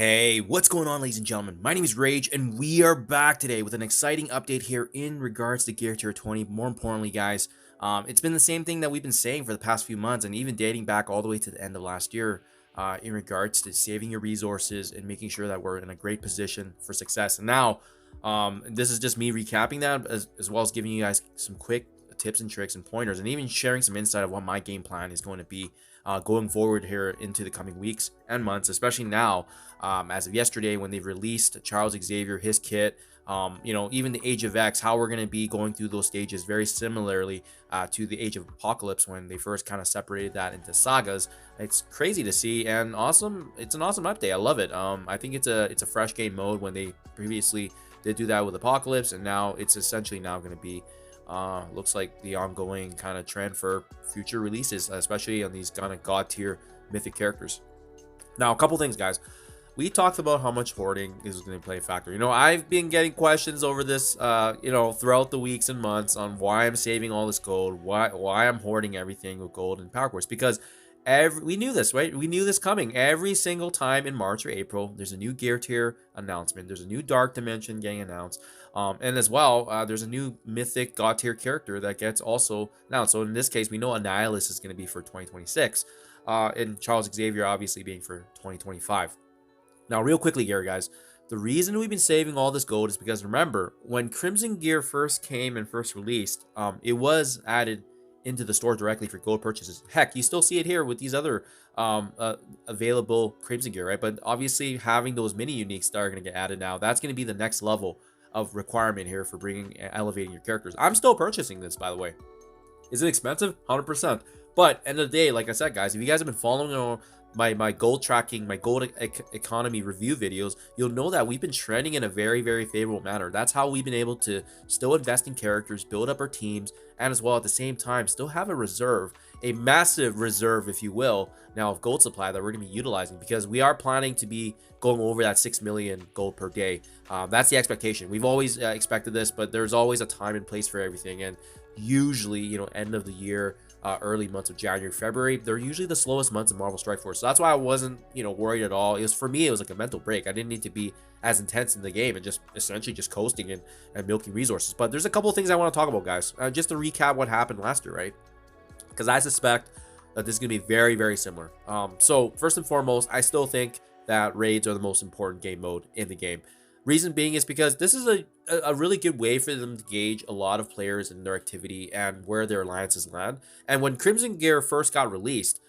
Hey, what's going on, ladies and gentlemen? My name is Rage, and we are back today with an exciting update here in regards to Gear Tier 20. More importantly, guys, it's been the same thing that we've been saying for the past few months, and even dating back all the way to the end of last year, in regards to saving your resources and making sure that we're in a great position for success. And now, this is just me recapping that, as well as giving you guys some quick tips and tricks and pointers, and even sharing some insight of what my game plan is going to be going forward here into the coming weeks and months, especially now, as of yesterday when they've released Charles Xavier, his kit, even the Age of X, how we're going to be going through those stages very similarly to the Age of Apocalypse when they first kind of separated that into sagas. It's crazy to see and awesome. It's an awesome update. I love it. I think it's a fresh game mode when they previously did do that with Apocalypse, and now it's essentially now going to be looks like the ongoing kind of trend for future releases, especially on these kind of god tier mythic characters. Now, a couple things, guys. We talked about how much hoarding is going to play a factor. I've been getting questions over this, throughout the weeks and months on why I'm saving all this gold, why I'm hoarding everything with gold and power quartz, because we knew this, right? We knew this coming. Every single time in March or April, there's a new gear tier announcement. There's a new dark dimension getting announced. And as well, there's a new mythic god tier character that gets also announced. So in this case, we know Annihilus is going to be for 2026. And Charles Xavier obviously being for 2025. Now, real quickly here, guys, the reason we've been saving all this gold is because, remember, when Crimson Gear first came and first released, it was added into the store directly for gold purchases. Heck, you still see it here with these other available Crimson Gear, right? But obviously, having those mini uniques that are going to get added now, that's going to be the next level of requirement here for elevating your characters. I'm still purchasing this, by the way. Is it expensive? 100%. But end of the day, like I said, guys, if you guys have been following my gold tracking, my gold economy review videos, you'll know that we've been trending in a very, very favorable manner. That's how we've been able to still invest in characters, build up our teams, and as well at the same time still have a reserve, a massive reserve, if you will, now of gold supply that we're going to be utilizing, because we are planning to be going over that 6 million gold per day. That's the expectation. We've always expected this, but there's always a time and place for everything. And usually, end of the year, early months of January, February, they're usually the slowest months in Marvel Strike Force. So that's why I wasn't, worried at all. For me, it was like a mental break. I didn't need to be as intense in the game and just essentially just coasting and milking resources. But there's a couple of things I want to talk about, guys. Just to recap what happened last year, right? Because I suspect that this is going to be very, very similar. So first and foremost, I still think that raids are the most important game mode in the game. Reason being is because this is a really good way for them to gauge a lot of players and their activity and where their alliances land. And when Crimson Gear first got released,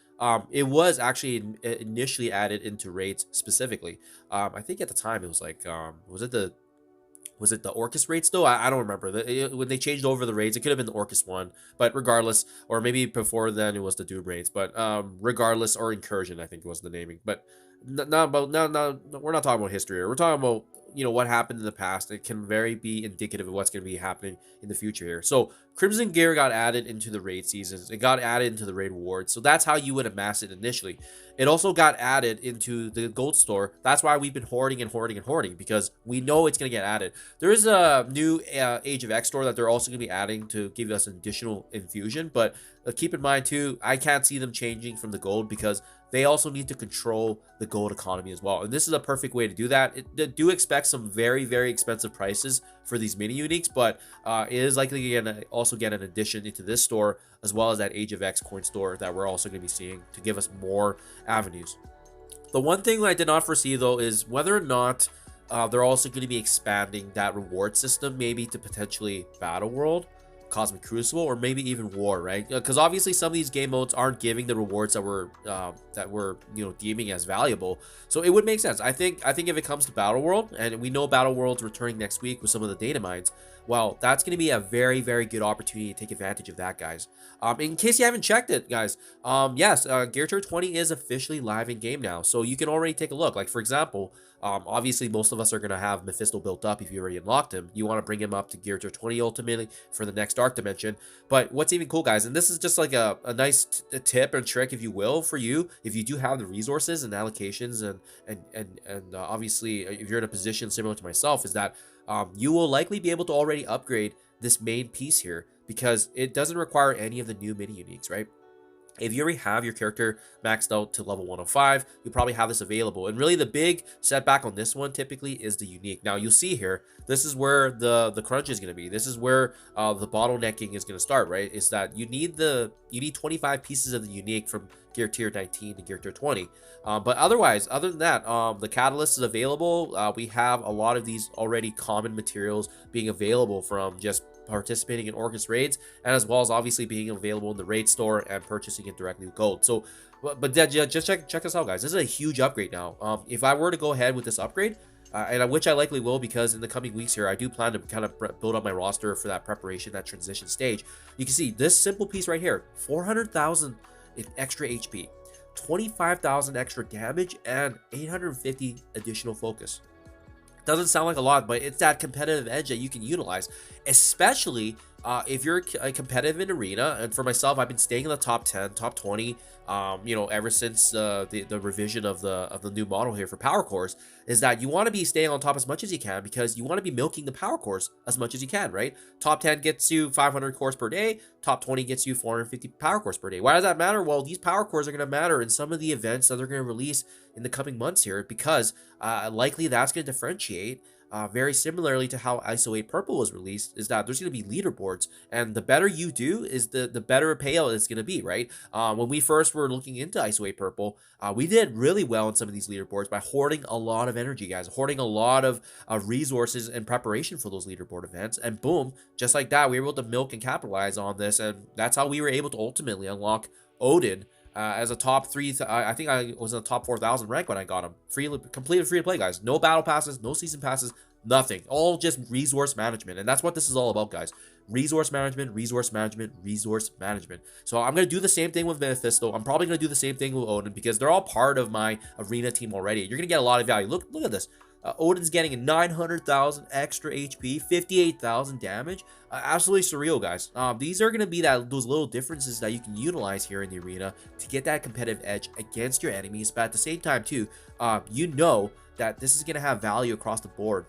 it was actually initially added into raids specifically. I think at the time it was like, was it the Orcus raids though? I don't remember. When they changed over the raids, it could have been the Orcus one, but regardless, or maybe before then it was the Doom raids, but regardless, or Incursion, I think was the naming. But we're not talking about history here. We're talking about what happened in the past. It can very be indicative of what's going to be happening in the future here. So Crimson Gear got added into the raid seasons. It got added into the raid awards. So that's how you would amass it initially. It also got added into the gold store. That's why we've been hoarding and hoarding and hoarding, because we know it's going to get added. There is a new Age of X store that they're also going to be adding to give us an additional infusion. But keep in mind too, I can't see them changing from the gold, because they also need to control the gold economy as well. And this is a perfect way to do that. Do expect some very, very expensive prices for these mini uniques, but it is likely going to also get an addition into this store, as well as that Age of X coin store that we're also going to be seeing to give us more avenues. The one thing I did not foresee though is whether or not they're also going to be expanding that reward system, maybe to potentially Battle World, Cosmic Crucible, or maybe even War, right? Because obviously some of these game modes aren't giving the rewards that we're deeming as valuable. So it would make sense. I think if it comes to Battle World, and we know Battle World's returning next week with some of the data mines, well, that's going to be a very, very good opportunity to take advantage of that, guys. In case you haven't checked it, guys, yes, Gear Tier 20 is officially live in game now, so you can already take a look. Like, for example, obviously most of us are going to have Mephisto built up if you already unlocked him. You want to bring him up to Gear Tier 20 ultimately for the next Dark Dimension. But what's even cool, guys, and this is just like a nice tip and trick, if you will, for you, if you do have the resources and allocations, and obviously if you're in a position similar to myself, is that you will likely be able to already upgrade this main piece here, because it doesn't require any of the new mini uniques, right? If you already have your character maxed out to level 105, you probably have this available. And really the big setback on this one typically is the unique. Now you'll see here, this is where the crunch is going to be. This is where the bottlenecking is going to start, right? Is that you need 25 pieces of the unique from gear tier 19 to gear tier 20. But otherwise, other than that, the catalyst is available. We have a lot of these already common materials being available from just participating in Orcus raids, and as well as obviously being available in the raid store and purchasing it directly with gold. So but just check this out, guys. This is a huge upgrade now. If I were to go ahead with this upgrade, and which I likely will, because in the coming weeks here I do plan to kind of build up my roster for that preparation, that transition stage. You can see this simple piece right here, 400,000 in extra HP, 25,000 extra damage, and 850 additional focus. Doesn't sound like a lot, but it's that competitive edge that you can utilize, especially if you're competitive in arena. And for myself, I've been staying in the top 10, top 20, you know, ever since the revision of the new model here for power cores. Is that you want to be staying on top as much as you can, because you want to be milking the power cores as much as you can, right? Top 10 gets you 500 cores per day, top 20 gets you 450 power cores per day. Why does that matter? Well, these power cores are going to matter in some of the events that they're going to release in the coming months here, because likely that's going to differentiate very similarly to how ISO 8 Purple was released, is that there's going to be leaderboards, and the better you do is the better payout it's going to be, right? When we first were looking into ISO 8 Purple, we did really well in some of these leaderboards by hoarding a lot of energy, guys, hoarding a lot of resources in preparation for those leaderboard events, and boom, just like that, we were able to milk and capitalize on this, and that's how we were able to ultimately unlock Odin as a top 3. I think I was in the top 4,000 rank when I got him. Completely free to play, guys. No battle passes, no season passes, nothing. All just resource management. And that's what this is all about, guys. Resource management, resource management, resource management. So I'm going to do the same thing with Mephisto. I'm probably going to do the same thing with Odin, because they're all part of my arena team already. You're going to get a lot of value. Look at this. Odin's getting 900,000 extra HP, 58,000 damage. Absolutely surreal, guys. These are going to be those little differences that you can utilize here in the arena to get that competitive edge against your enemies. But at the same time, too, you know that this is going to have value across the board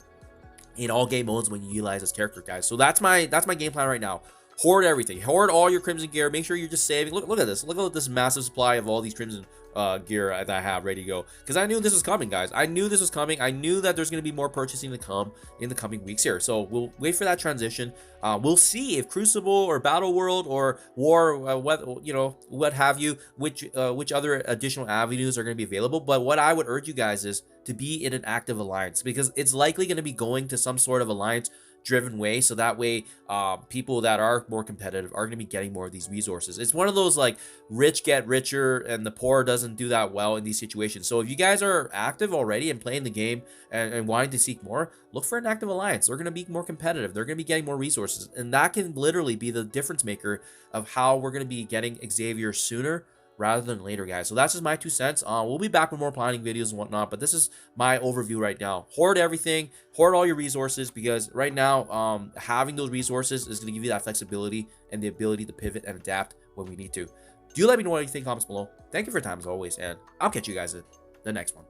in all game modes when you utilize this character, guys. So that's my game plan right now. Hoard everything. Hoard all your crimson gear. Make sure you're just saving. Look at this. Look at this massive supply of all these crimson gear that I have ready to go, because I knew this was coming, guys. I knew this was coming. I knew that there's going to be more purchasing to come in the coming weeks here. So we'll wait for that transition. We'll see if Crucible or Battle World or War, what have you, which other additional avenues are going to be available. But what I would urge you guys is to be in an active alliance, because it's likely going to be going to some sort of alliance driven way, so that way people that are more competitive are going to be getting more of these resources. It's one of those like rich get richer and the poor doesn't do that well in these situations. So if you guys are active already and playing the game and wanting to seek more, look for an active alliance. They're going to be more competitive, they're going to be getting more resources, and that can literally be the difference maker of how we're going to be getting Xavier sooner rather than later, guys. So that's just my 2 cents. We'll be back with more planning videos and whatnot, but this is my overview right now. Hoard everything, hoard all your resources, because right now having those resources is going to give you that flexibility and the ability to pivot and adapt when we need to. Do let me know what you think in the comments below. Thank you for your time as always, and I'll catch you guys in the next one.